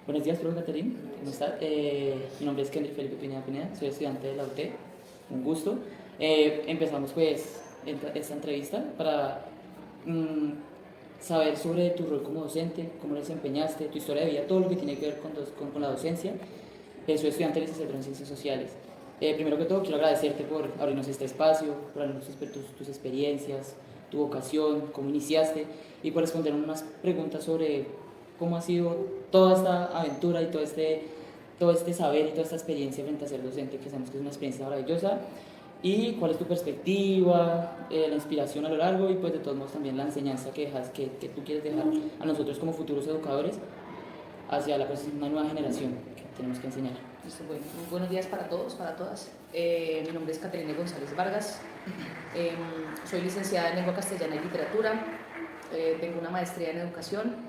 Buenos días, profe Caterín. ¿Cómo estás? Mi nombre es Kendrick Felipe Pineda Pineda, soy estudiante de la UT. Un gusto. Empezamos pues esta entrevista para mm, saber sobre tu rol como docente, cómo lo desempeñaste, tu historia de vida, todo lo que tiene que ver con la docencia. Soy estudiante de licenciatura en Ciencias Sociales. Primero que todo, quiero agradecerte por abrirnos este espacio, por abrirnos tus experiencias, tu vocación, cómo iniciaste y por responder unas preguntas sobre cómo ha sido toda esta aventura y todo este saber y toda esta experiencia frente a ser docente, que sabemos que es una experiencia maravillosa. Y cuál es tu perspectiva, la inspiración a lo largo y pues de todos modos también la enseñanza que tú quieres dejar a nosotros como futuros educadores hacia una nueva generación que tenemos que enseñar. Bueno, muy buenos días para todos, para todas. Mi nombre es Caterina González Vargas. Soy licenciada en Lengua Castellana y Literatura. Tengo una maestría en Educación,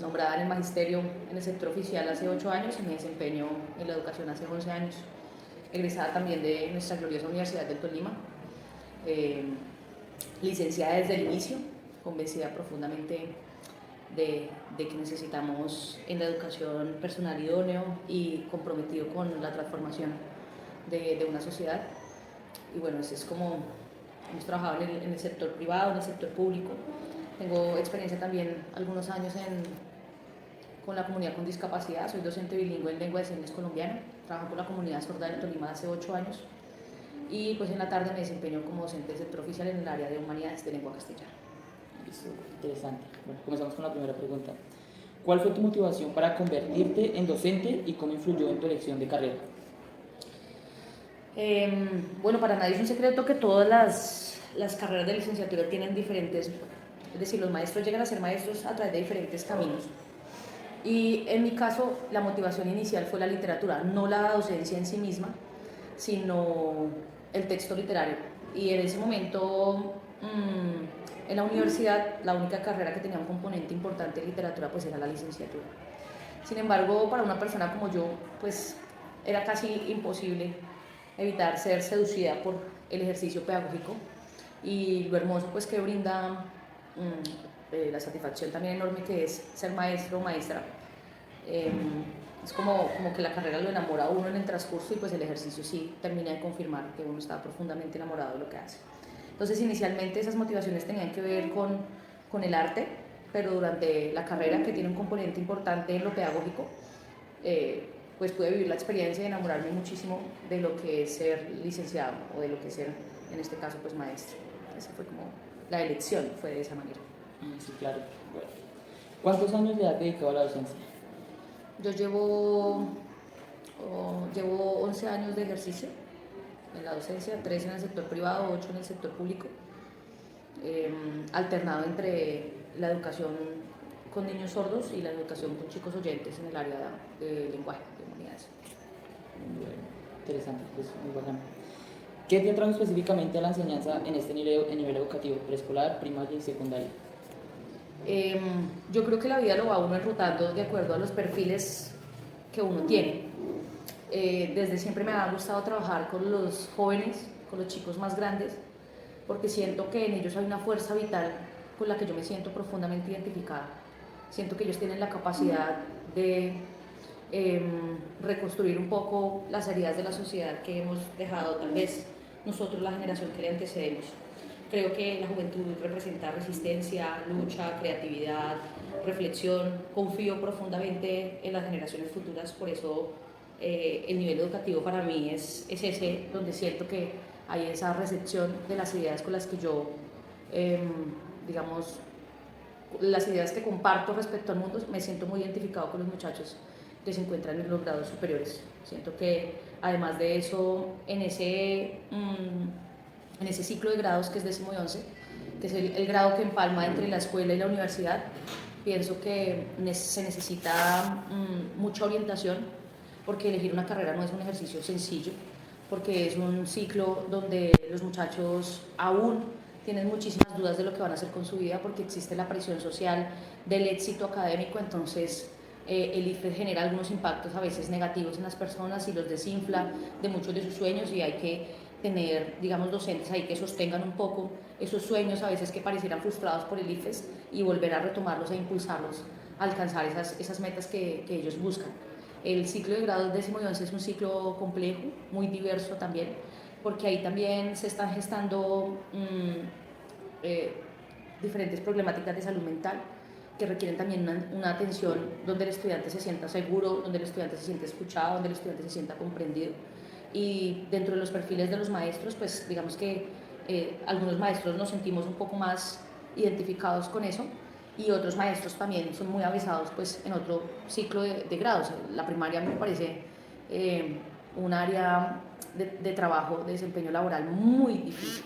nombrada en el magisterio en el sector oficial hace 8 años y me desempeño en la educación hace 11 años. Egresada también de nuestra gloriosa Universidad del Tolima. Licenciada desde el inicio, convencida profundamente de que necesitamos en la educación personal idóneo y comprometido con la transformación de una sociedad. Y bueno, ese es como hemos trabajado en el sector privado, en el sector público. Tengo experiencia también algunos años con la comunidad con discapacidad. Soy docente bilingüe en lengua de señas colombiana. Trabajo con la comunidad sorda del Tolima hace 8 años. Y pues en la tarde me desempeño como docente del sector oficial en el área de humanidades de lengua castellana. Interesante. Bueno, comenzamos con la primera pregunta. ¿Cuál fue tu motivación para convertirte en docente y cómo influyó en tu elección de carrera? Bueno, para nadie es un secreto que todas las carreras de licenciatura tienen diferentes, es decir, los maestros llegan a ser maestros a través de diferentes caminos. Y en mi caso, la motivación inicial fue la literatura, no la docencia en sí misma, sino el texto literario. Y en ese momento, en la universidad, la única carrera que tenía un componente importante de literatura pues era la licenciatura. Sin embargo, para una persona como yo, pues era casi imposible evitar ser seducida por el ejercicio pedagógico y lo hermoso pues que brinda la satisfacción también enorme que es ser maestro o maestra. Es como que la carrera lo enamora a uno en el transcurso y pues el ejercicio sí termina de confirmar que uno está profundamente enamorado de lo que hace. Entonces inicialmente esas motivaciones tenían que ver con el arte, pero durante la carrera, que tiene un componente importante en lo pedagógico, pues pude vivir la experiencia y enamorarme muchísimo de lo que es ser licenciado o de lo que es ser, en este caso, pues maestro. Esa fue como la elección, fue de esa manera. Sí, claro. Bueno. ¿Cuántos años le has dedicado a la docencia? Yo llevo 11 años de ejercicio en la docencia, 3 en el sector privado, 8 en el sector público, alternado entre la educación con niños sordos y la educación con chicos oyentes en el área de lenguaje, de humanidades. Bueno, interesante, pues muy bacano. ¿Qué te atrajo específicamente a la enseñanza en este nivel educativo, preescolar, primaria y secundaria? Yo creo que la vida lo va uno enrutando de acuerdo a los perfiles que uno tiene. Desde siempre me ha gustado trabajar con los jóvenes, con los chicos más grandes, porque siento que en ellos hay una fuerza vital con la que yo me siento profundamente identificada. Siento que ellos tienen la capacidad de reconstruir un poco las heridas de la sociedad que hemos dejado tal vez nosotros, la generación que le antecedemos. Creo que la juventud representa resistencia, lucha, creatividad, reflexión. Confío profundamente en las generaciones futuras, por eso el nivel educativo para mí es ese, donde siento que hay esa recepción de las ideas con las que yo, digamos, las ideas que comparto respecto al mundo. Me siento muy identificado con los muchachos que se encuentran en los grados superiores. Siento que además de eso, en ese ciclo de grados que es 10º y 11, que es el grado que empalma entre la escuela y la universidad, pienso que se necesita mucha orientación, porque elegir una carrera no es un ejercicio sencillo, porque es un ciclo donde los muchachos aún tienen muchísimas dudas de lo que van a hacer con su vida, porque existe la presión social del éxito académico. Entonces el IFES genera algunos impactos a veces negativos en las personas y los desinfla de muchos de sus sueños, y hay que tener, digamos, docentes ahí que sostengan un poco esos sueños a veces que parecieran frustrados por el IFES y volver a retomarlos e impulsarlos alcanzar esas metas que ellos buscan. El ciclo de grado décimo y once es un ciclo complejo, muy diverso también, porque ahí también se están gestando diferentes problemáticas de salud mental que requieren también una atención donde el estudiante se sienta seguro, donde el estudiante se sienta escuchado, donde el estudiante se sienta comprendido. Y dentro de los perfiles de los maestros, pues digamos que algunos maestros nos sentimos un poco más identificados con eso, y otros maestros también son muy avisados pues, en otro ciclo de grados. La primaria me parece un área de trabajo, de desempeño laboral muy difícil.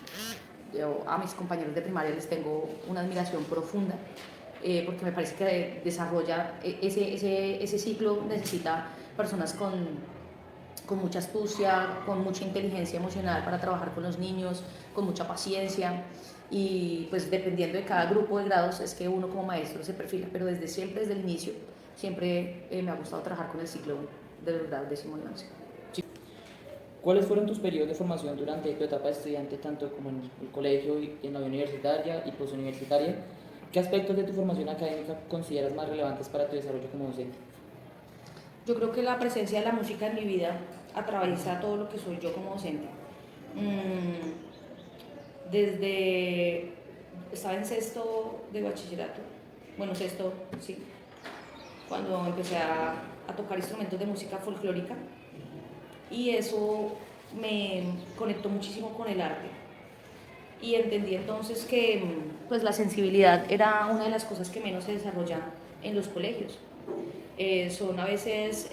Yo a mis compañeros de primaria les tengo una admiración profunda, porque me parece que desarrolla ese ciclo, necesita personas con mucha astucia, con mucha inteligencia emocional para trabajar con los niños, con mucha paciencia, y pues dependiendo de cada grupo de grados es que uno como maestro se perfila, pero desde siempre, desde el inicio, siempre me ha gustado trabajar con el ciclo de los grados décimo y once. ¿Cuáles fueron tus periodos de formación durante tu etapa de estudiante, tanto como en el colegio y en la vida universitaria y posuniversitaria? ¿Qué aspectos de tu formación académica consideras más relevantes para tu desarrollo como docente? Yo creo que la presencia de la música en mi vida atraviesa todo lo que soy yo como docente. Desde estaba en sexto de bachillerato, bueno, sexto, sí, cuando empecé a tocar instrumentos de música folclórica, y eso me conectó muchísimo con el arte. Y entendí entonces que pues, la sensibilidad era una de las cosas que menos se desarrolla en los colegios. Son a veces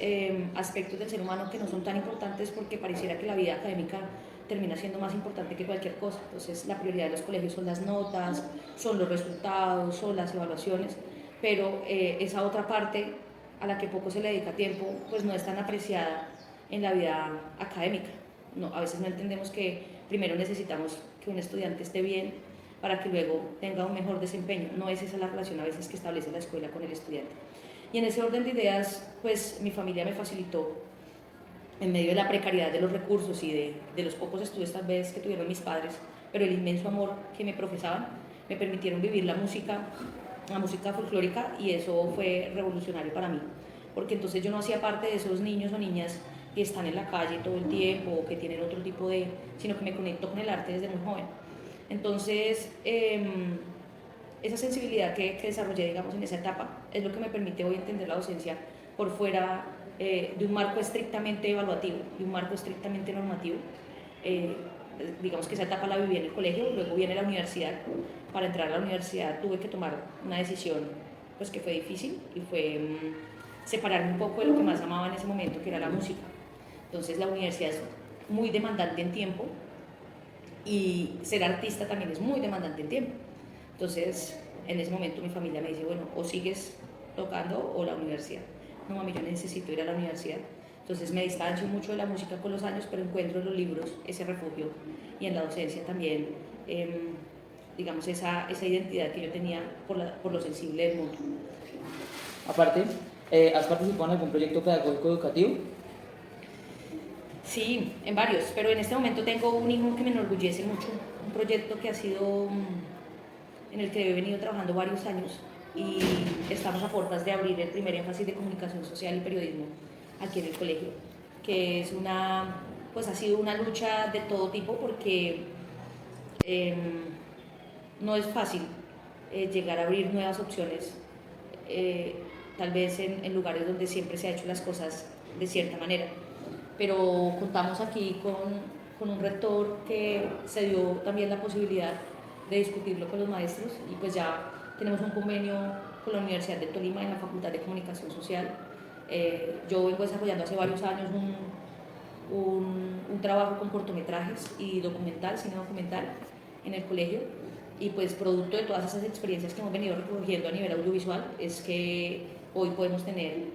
aspectos del ser humano que no son tan importantes porque pareciera que la vida académica termina siendo más importante que cualquier cosa. Entonces la prioridad de los colegios son las notas, son los resultados, son las evaluaciones, pero esa otra parte a la que poco se le dedica tiempo pues no es tan apreciada en la vida académica. No, a veces no entendemos que primero necesitamos que un estudiante esté bien para que luego tenga un mejor desempeño. No es esa la relación a veces que establece la escuela con el estudiante. Y en ese orden de ideas, pues mi familia me facilitó, en medio de la precariedad de los recursos y de los pocos estudios tal vez que tuvieron mis padres, pero el inmenso amor que me profesaban, me permitieron vivir la música folclórica, y eso fue revolucionario para mí, porque entonces yo no hacía parte de esos niños o niñas que están en la calle todo el tiempo o que tienen otro tipo de, sino que me conecto con el arte desde muy joven. Entonces, esa sensibilidad que desarrollé, digamos, en esa etapa es lo que me permite hoy entender la docencia por fuera de un marco estrictamente evaluativo, de un marco estrictamente normativo. Digamos que esa etapa la viví en el colegio, luego viene la universidad. Para entrar a la universidad tuve que tomar una decisión pues, que fue difícil, y fue separarme un poco de lo que más amaba en ese momento, que era la música. Entonces la universidad es muy demandante en tiempo, y ser artista también es muy demandante en tiempo. Entonces, en ese momento mi familia me dice, bueno, o sigues tocando o la universidad. No, mami, yo necesito ir a la universidad. Entonces me distancio mucho de la música con los años, pero encuentro en los libros ese refugio, y en la docencia también, digamos, esa identidad que yo tenía por lo sensible del mundo. Aparte, ¿has participado en algún proyecto pedagógico educativo? Sí, en varios, pero en este momento tengo un hijo que me enorgullece mucho, un proyecto que ha sido en el que he venido trabajando varios años, y estamos a puertas de abrir el primer énfasis de comunicación social y periodismo aquí en el colegio, que es pues ha sido una lucha de todo tipo, porque no es fácil llegar a abrir nuevas opciones, tal vez en lugares donde siempre se ha hecho las cosas de cierta manera, pero contamos aquí con un rector que se dio también la posibilidad de discutirlo con los maestros, y pues ya tenemos un convenio con la Universidad de Tolima en la Facultad de Comunicación Social. Yo vengo desarrollando hace varios años un trabajo con cortometrajes y documental, cine documental en el colegio, y pues producto de todas esas experiencias que hemos venido recogiendo a nivel audiovisual es que hoy podemos tener,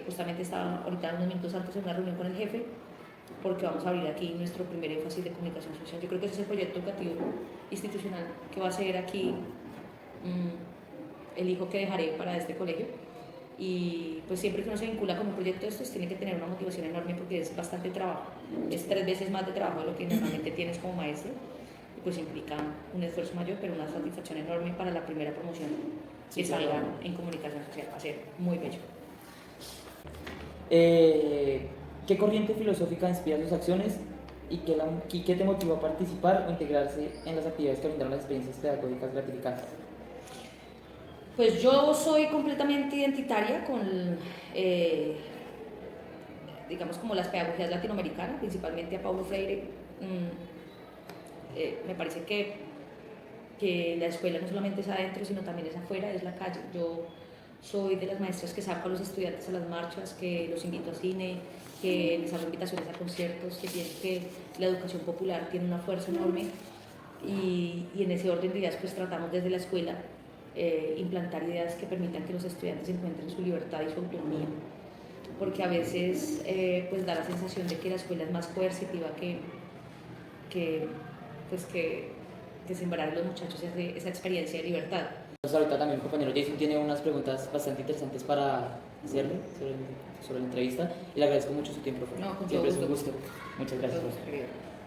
justamente estaba ahorita unos minutos antes en una reunión con el jefe, porque vamos a abrir aquí nuestro primer énfasis de comunicación social. Yo creo que ese es el proyecto educativo institucional que va a ser aquí el hijo que dejaré para este colegio, y pues siempre que uno se vincula con un proyecto de estos tiene que tener una motivación enorme, porque es bastante trabajo, es 3 veces más de trabajo de lo que normalmente tienes como maestro, y pues implica un esfuerzo mayor, pero una satisfacción enorme para la primera promoción. Sí, que claro. salgan en comunicación social. Va a ser muy bello. ¿Qué corriente filosófica inspira sus acciones y qué te motivó a participar o integrarse en las actividades que brindaron las experiencias pedagógicas gratificantes? Pues yo soy completamente identitaria con, digamos, como las pedagogías latinoamericanas, principalmente a Paulo Freire. Me parece que la escuela no solamente es adentro, sino también es afuera, es la calle. Yo soy de las maestras que saco a los estudiantes a las marchas, que los invito a cine, que les hago invitaciones a conciertos, que pienso que la educación popular tiene una fuerza enorme y en ese orden de ideas pues tratamos desde la escuela implantar ideas que permitan que los estudiantes encuentren su libertad y su autonomía, porque a veces pues da la sensación de que la escuela es más coercitiva que, pues, que sembrar en los muchachos esa experiencia de libertad. Pues ahorita también mi compañero Jason tiene unas preguntas bastante interesantes para hacerle sobre la entrevista y le agradezco mucho su tiempo. No, con Siempre todo es un gusto. gusto. Muchas gracias.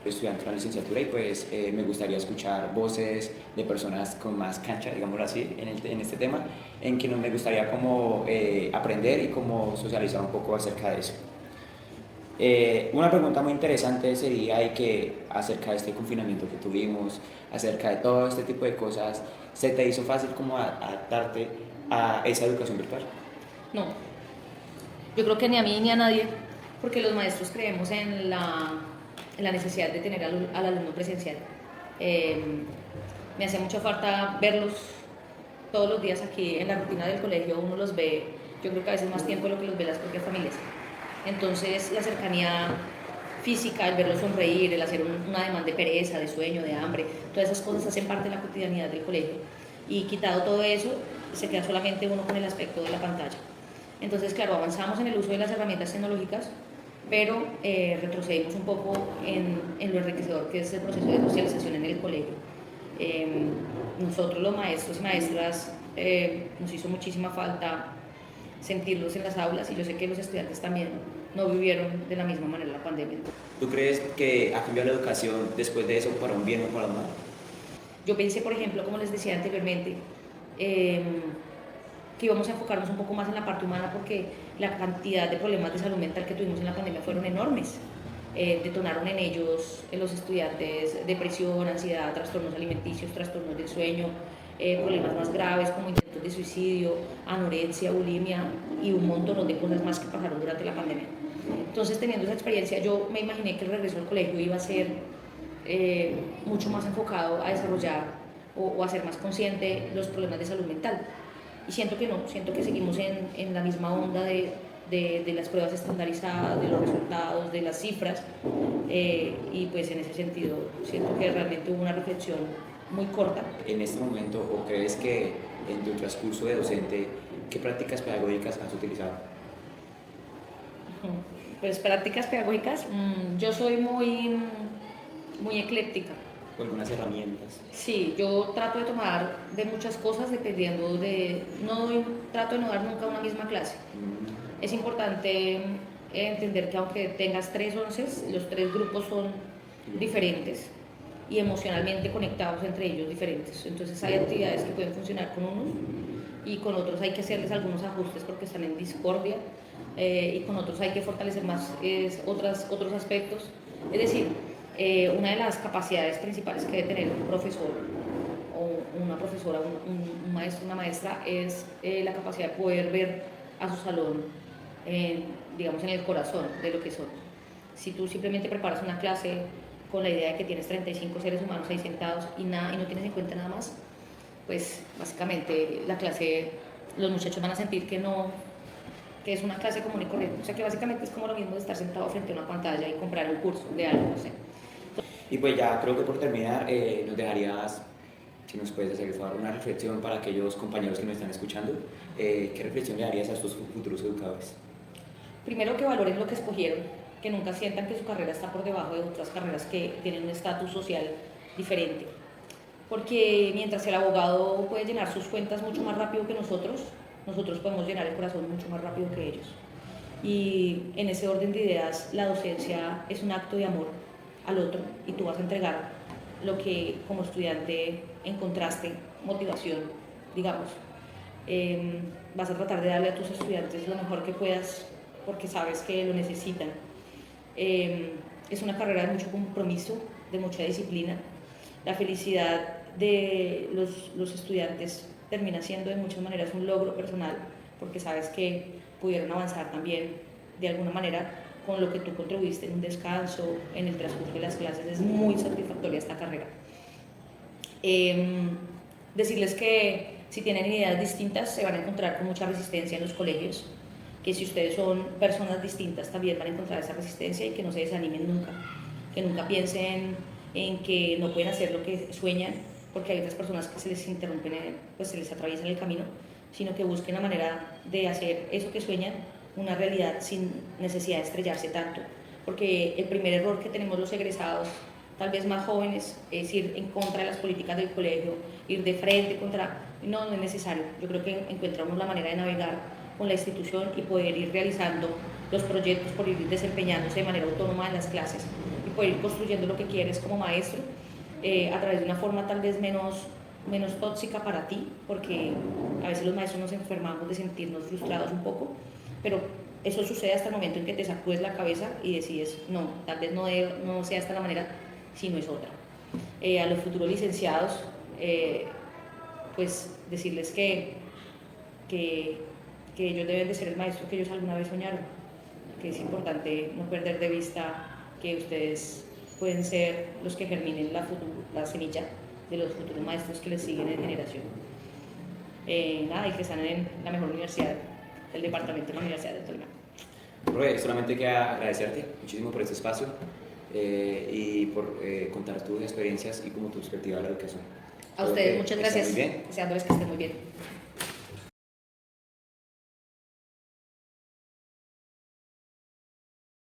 Estudiante de la licenciatura y pues me gustaría escuchar voces de personas con más cancha, digámoslo así, en este tema, en que me gustaría como aprender y como socializar un poco acerca de eso. Una pregunta muy interesante sería y que acerca de este confinamiento que tuvimos, acerca de todo este tipo de cosas, ¿se te hizo fácil como adaptarte a esa educación virtual? No, yo creo que ni a mí ni a nadie, porque los maestros creemos en la necesidad de tener al alumno presencial. Me hace mucha falta verlos todos los días aquí en la rutina del colegio, uno los ve, yo creo que a veces más tiempo de lo que los ve las propias familias. Entonces la cercanía física, el verlos sonreír, el hacer una demanda de pereza, de sueño, de hambre, todas esas cosas hacen parte de la cotidianidad del colegio. Y quitado todo eso, se queda solamente uno con el aspecto de la pantalla. Entonces, claro, avanzamos en el uso de las herramientas tecnológicas, pero retrocedimos un poco en lo enriquecedor que es el proceso de socialización en el colegio. Nosotros los maestros y maestras nos hizo muchísima falta sentirlos en las aulas y yo sé que los estudiantes también no vivieron de la misma manera la pandemia. ¿Tú crees que ha cambiado la educación después de eso para un bien o para un mal? Yo pensé, por ejemplo, como les decía anteriormente, que íbamos a enfocarnos un poco más en la parte humana porque la cantidad de problemas de salud mental que tuvimos en la pandemia fueron enormes. Detonaron en ellos, en los estudiantes, depresión, ansiedad, trastornos alimenticios, trastornos del sueño, problemas más graves como intentos de suicidio, anorexia, bulimia y un montón de cosas más que pasaron durante la pandemia. Entonces, teniendo esa experiencia, yo me imaginé que el regreso al colegio iba a ser mucho más enfocado a desarrollar o a ser más consciente los problemas de salud mental. Y siento que no, siento que seguimos en la misma onda de las pruebas estandarizadas, de los resultados, de las cifras, y pues en ese sentido siento que realmente hubo una reflexión muy corta. En este momento, ¿o crees que en tu transcurso de docente, qué prácticas pedagógicas has utilizado? Pues prácticas pedagógicas, yo soy muy ecléctica. ¿O algunas herramientas? Sí, yo trato de tomar de muchas cosas dependiendo de... trato de no dar nunca una misma clase. Es importante entender que aunque tengas 3 once, los 3 grupos son diferentes y emocionalmente conectados entre ellos diferentes. Entonces hay actividades que pueden funcionar con unos y con otros hay que hacerles algunos ajustes porque están en discordia, y con otros hay que fortalecer más otros aspectos. Es decir, una de las capacidades principales que debe tener un profesor o una profesora, un maestro, una maestra, es la capacidad de poder ver a su salón, digamos, en el corazón de lo que son. Si tú simplemente preparas una clase con la idea de que tienes 35 seres humanos ahí sentados y no tienes en cuenta nada más, pues básicamente la clase, los muchachos van a sentir que es una clase común y corriente. O sea que básicamente es como lo mismo de estar sentado frente a una pantalla y comprar un curso de algo, no sé. Y pues ya creo que por terminar, nos dejarías, si nos puedes hacer el favor, una reflexión para aquellos compañeros que nos están escuchando. ¿Qué reflexión le darías a estos futuros educadores? Primero, que valoren lo que escogieron, que nunca sientan que su carrera está por debajo de otras carreras que tienen un estatus social diferente. Porque mientras el abogado puede llenar sus cuentas mucho más rápido que nosotros podemos llenar el corazón mucho más rápido que ellos. Y en ese orden de ideas, la docencia es un acto de amor al otro y tú vas a entregar lo que como estudiante encontraste, motivación, digamos. Vas a tratar de darle a tus estudiantes lo mejor que puedas porque sabes que lo necesitan. Es una carrera de mucho compromiso, de mucha disciplina. La felicidad de los estudiantes termina siendo de muchas maneras un logro personal porque sabes que pudieron avanzar también de alguna manera con lo que tú contribuiste en un descanso, en el transcurso de las clases. Es muy satisfactoria esta carrera. Decirles que si tienen ideas distintas se van a encontrar con mucha resistencia en los colegios, que si ustedes son personas distintas también van a encontrar esa resistencia y que no se desanimen nunca, que nunca piensen en que no pueden hacer lo que sueñan, porque hay otras personas que se les interrumpen, pues se les atraviesa en el camino, sino que busquen la manera de hacer eso que sueñan una realidad sin necesidad de estrellarse tanto, porque el primer error que tenemos los egresados, tal vez más jóvenes, es ir en contra de las políticas del colegio, ir de frente contra... No es necesario. Yo creo que encontramos la manera de navegar con la institución y poder ir realizando los proyectos, por ir desempeñándose de manera autónoma en las clases y poder ir construyendo lo que quieres como maestro a través de una forma tal vez menos tóxica para ti, porque a veces los maestros nos enfermamos de sentirnos frustrados un poco, pero eso sucede hasta el momento en que te sacudes la cabeza y decides, no, tal vez no sea esta la manera, sino es otra. A los futuros licenciados, pues decirles que ellos deben de ser el maestro que ellos alguna vez soñaron, que es importante no perder de vista que ustedes pueden ser los que germinen la semilla de los futuros maestros que les siguen en generación. Y que están en la mejor universidad del departamento de la Universidad de Tolima. Profe, solamente queda agradecerte muchísimo por este espacio y por contar tus experiencias y como tu perspectiva de la educación. A ustedes muchas gracias, Muy bien. deseándoles que estén muy bien.